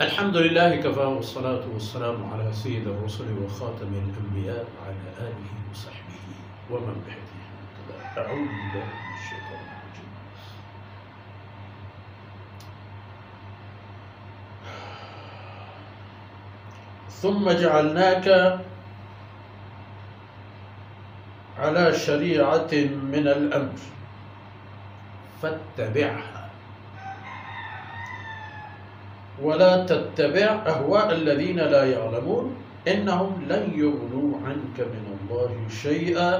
الحمد لله كفى والصلاة والسلام على سيد الرسل وخاتم الأنبياء وعلى آله وصحبه ومن بهديه اهتدى. أعوذ بالله من الشيطان الرجيم. ثم جعلناك على شريعة من الأمر فاتبعها ولا تتبع أهواء الذين لا يعلمون إنهم لن يغنوا عنك من الله شيئا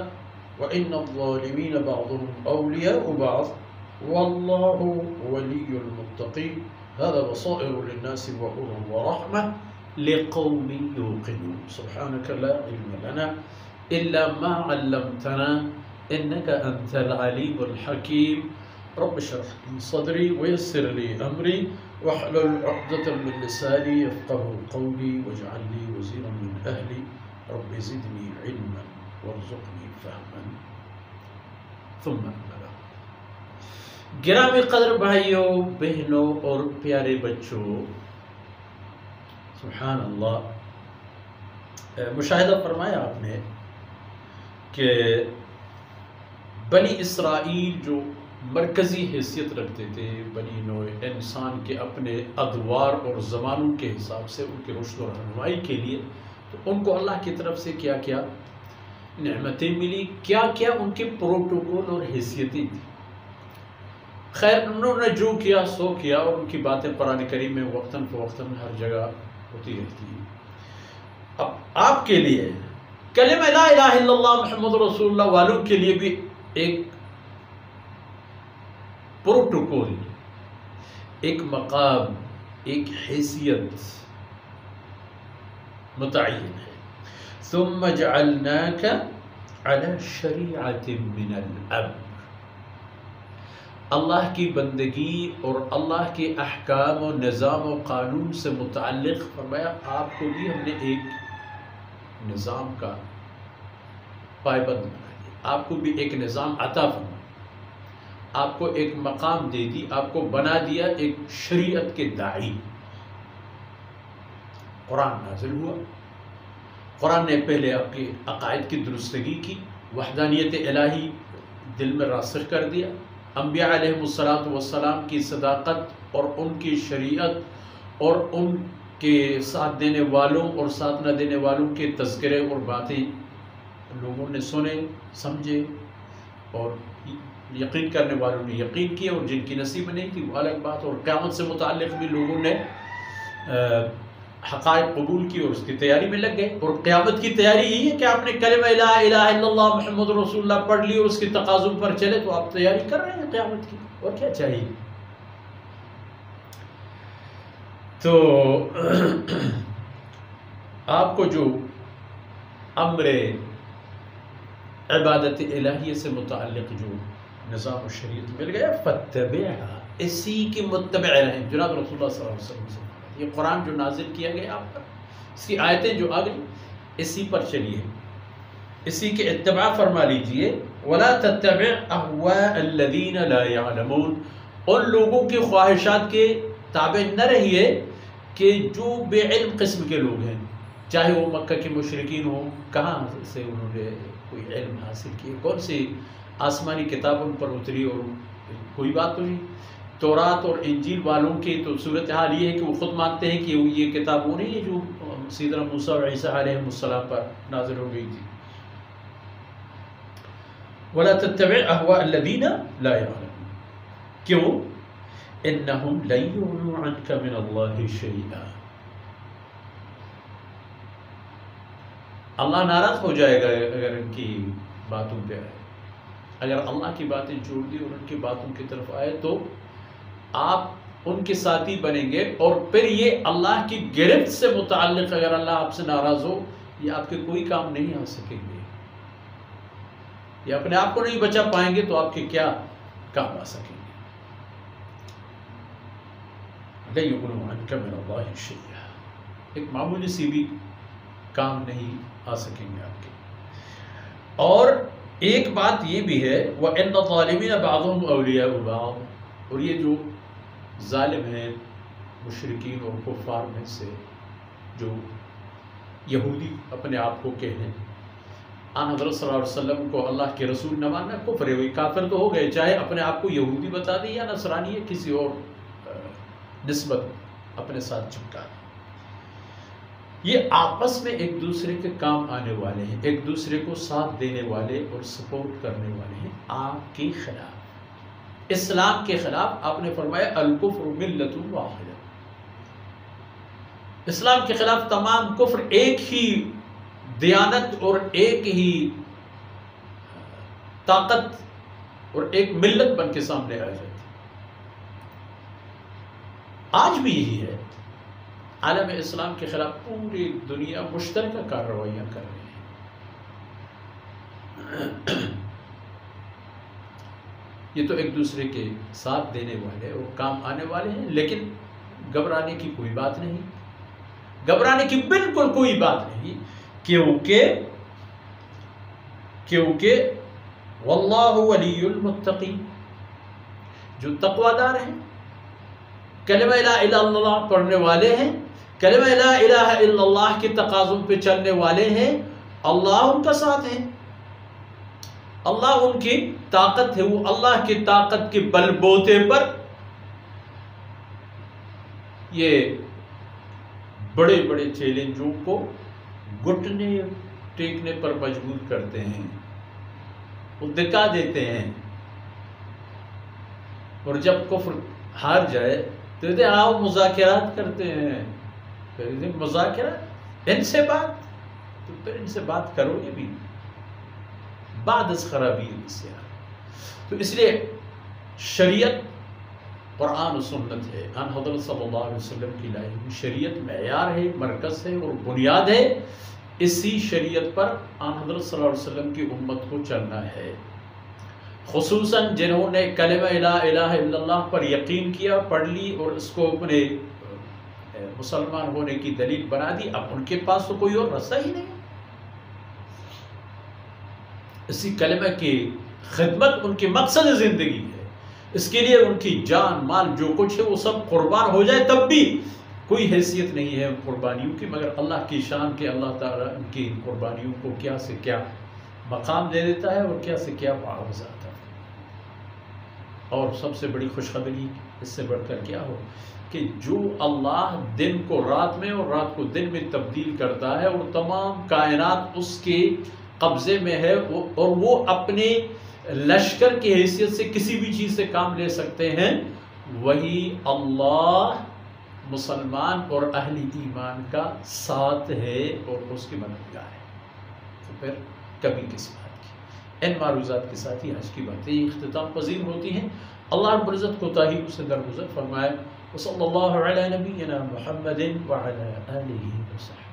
وإن الظالمين بعضهم أولياء بعض والله ولي المتقين. هذا بصائر للناس وهدى ورحمة لقوم يوقنون. سبحانك لا علم لنا إلا ما علمتنا إنك أنت العليم الحكيم. رب اشرح لي صدري ويسر لي أمري واحلل عقدة من لساني يفقهوا قولي واجعل لي وزيرا من أهلي رب زدني علما وارزقني فهما. ثم أما بعد. گرامی قدر بھائیوں بہنوں اور پیارے بچوں، سبحان اللہ، مشاہدہ فرمایا آپ نے کہ بنی اسرائیل جو مرکزی حیثیت رکھتے تھے بنی نوع انسان کے اپنے ادوار اور زمانوں کے حساب سے ان کے رشد و رہنمائی کے لیے، تو ان کو اللہ کی طرف سے کیا کیا نعمتیں ملی، کیا کیا ان کے پروٹوکول اور حیثیتیں تھیں. خیر انہوں نے جو کیا سو کیا، اور ان کی باتیں قرآن کریم میں وقتاً فوقتاً ہر جگہ ہوتی رہتی ہیں. اب آپ کے لیے کلمہ لا الہ الا اللہ محمد رسول اللہ والوں کے لیے بھی ایک پروٹوکول، ایک مقام، ایک حیثیت متعین ہے. ثم جعلناک علی شریعۃ من الامر. اللہ کی بندگی اور اللہ کے احکام و نظام و قانون سے متعلق فرمایا آپ کو بھی ہم نے ایک نظام کا پائبند بنا دیا، آپ کو بھی ایک نظام عطا فرمایا، آپ کو ایک مقام دے دی، آپ کو بنا دیا ایک شریعت کے داعی. قرآن نازل ہوا، قرآن نے پہلے آپ کے عقائد کی درستگی کی، وحدانیت الہی دل میں راسخ کر دیا، انبیاء علیہم السلام کی صداقت اور ان کی شریعت اور ان کے ساتھ دینے والوں اور ساتھ نہ دینے والوں کے تذکرے اور باتیں لوگوں نے سنے سمجھے، اور یقین کرنے والوں نے یقین کیا، اور جن کی نصیب نہیں تھی وہ الگ بات. اور قیامت سے متعلق بھی لوگوں نے حقائق قبول کی اور اس کی تیاری میں لگ گئے. اور قیامت کی تیاری یہی ہے کہ آپ نے کلمہ لا الہ الا اللہ محمد رسول اللہ پڑھ لی اور اس کی تقاضوں پر چلے تو آپ تیاری کر رہے ہیں قیامت کی. اور کیا چاہیے؟ تو آپ کو جو امر عبادت الہیہ سے متعلق جو نظام و شریعت مل گیا، فاتبعها، اسی کے متبع رہیں. جناب رسول اللہ صلی اللہ علیہ وسلم سے یہ قرآن جو نازل کیا گیا آپ پر، اس کی آیتیں جو آ گئی، اسی پر چلیے، اسی کے اتباع فرما لیجئے. ولا تتبع اهواء الذین لا يعلمون. ان لوگوں کی خواہشات کے تابع نہ رہیے کہ جو بے علم قسم کے لوگ ہیں، چاہے وہ مکہ کے مشرکین ہوں. کہاں سے انہوں نے کوئی علم حاصل کیا؟ کون سی آسمانی کتاب ان پر اتری؟ اور کوئی بات تو نہیں. تورات اور انجیل والوں کی تو صورتحال یہ ہے کہ وہ خود مانتے ہیں کہ یہ کتاب وہ نہیں ہے جو سیدنا موسیٰ اور عیسیٰ علیہ السلام پر نازل ہو گئی تھی. وَلَا تَتَّبِعْ أَهْوَاءَ الَّذِينَ لَا يَعْلَمُونَ. کیوں؟ إِنَّهُمْ لَن يُغْنُوا عَنْكَ مِنَ اللَّهِ شَيْئًا. اللہ ناراض ہو جائے گا اگر ان کی باتوں پہ آئے. اگر اللہ کی باتیں چھوڑ دی اور ان کی باتوں کی طرف آئے تو آپ ان کے ساتھی بنیں گے. اور پھر یہ اللہ کی گرفت سے متعلق اگر اللہ آپ سے ناراض ہو، یہ آپ کے کوئی کام نہیں آ سکیں گے، یہ اپنے آپ کو نہیں بچا پائیں گے تو آپ کے کیا کام آ سکیں گے. لَن يُغْنُوا عَنْكَ مِنَ اللَّهِ شَيْئًا. ایک معمولی سی بھی کام نہیں آ سکیں گے آپ کے. اور ایک بات یہ بھی ہے وَإِنَّ الظَّالِمِينَ بَعْضُهُمْ أَوْلِيَاءُ بَعْضٍ. اور یہ جو ظالم ہیں مشرکین اور کفار میں سے جو یہودی اپنے آپ کو کہیں، آن حضرت صلی اللہ علیہ وسلم کو اللہ کے رسول نہ ماننا کفر ہے، وہی کافر تو ہو گئے، چاہے اپنے آپ کو یہودی بتا دیں یا نصرانی یا کسی اور نسبت اپنے ساتھ چپکا دیں۔ یہ آپس میں ایک دوسرے کے کام آنے والے ہیں، ایک دوسرے کو ساتھ دینے والے اور سپورٹ کرنے والے ہیں۔ آپ کے خلاف، اسلام کے خلاف آپ نے فرمایا الکفر ملت واحدہ، اسلام کے خلاف تمام کفر ایک ہی دیانت اور ایک ہی طاقت اور ایک ملت بن کے سامنے آ جاتی۔ آج بھی یہی ہے، عالم اسلام کے خلاف پوری دنیا مشترکہ کارروائیاں کر رہی ہے۔ یہ تو ایک دوسرے کے ساتھ دینے والے اور کام آنے والے ہیں، لیکن گھبرانے کی کوئی بات نہیں، گھبرانے کی بالکل کوئی بات نہیں، کیونکہ واللہ ولی المتقین، جو تقوی دار ہیں، کلمہ لا الہ الا اللہ پڑھنے والے ہیں، کلمہ لا الہ الا اللہ کے تقاضوں پہ چلنے والے ہیں، اللہ ان کا ساتھ ہے، اللہ ان کی طاقت ہے، وہ اللہ کی طاقت کے بل بوتے پر یہ بڑے بڑے چیلنجوں کو گھٹنے ٹیکنے پر مجبور کرتے ہیں، وہ دکھا دیتے ہیں، اور جب کفر ہار جائے تو کہتے ہیں آؤ مذاکرات کرتے ہیں، مذاکرات ان سے بات، تو پھر ان سے بات کرو گے بھی بعد از خرابی الاسلام۔ تو اس لیے شریعت قرآن و سنت ہے، ان حضرت صلی اللہ علیہ وسلم کی لائی ہوئی شریعت معیار ہے، مرکز ہے اور بنیاد ہے، اسی شریعت پر ان حضرت صلی اللہ علیہ وسلم کی امت کو چلنا ہے، خصوصاً جنہوں نے کلمہ لا الہ الا اللہ پر یقین کیا، پڑھ لی اور اس کو اپنے مسلمان ہونے کی دلیل بنا دی، اب ان کے پاس تو کوئی اور رستہ ہی نہیں، اسی کلمہ کی خدمت ان کی مقصد زندگی ہے، اس کے لیے ان کی جان مال جو کچھ ہے وہ سب قربان ہو جائے، تب بھی کوئی حیثیت نہیں ہے ان قربانیوں کی، مگر اللہ کی شان کے اللہ تعالیٰ ان کی قربانیوں کو کیا سے کیا مقام دے دیتا ہے اور کیا سے کیا معاوضہ آتا ہے۔ اور سب سے بڑی خوشخبری اس سے بڑھ کر کیا ہو کہ جو اللہ دن کو رات میں اور رات کو دن میں تبدیل کرتا ہے اور تمام کائنات اس کے قبضے میں ہے، اور وہ اپنے لشکر کی حیثیت سے کسی بھی چیز سے کام لے سکتے ہیں، وہی اللہ مسلمان اور اہل ایمان کا ساتھ ہے اور اس کی مددگار ہے، تو پھر کبھی کس بات کی۔ ان معروضات کے ساتھ ہی آج کی باتیں اختتام پذیر ہوتی ہیں۔ اللہ رب العزت کوتاہیوں سے درگزر فرمائے۔ وصلی اللہ علی نبینا محمد وعلی آلہ وصحبہ۔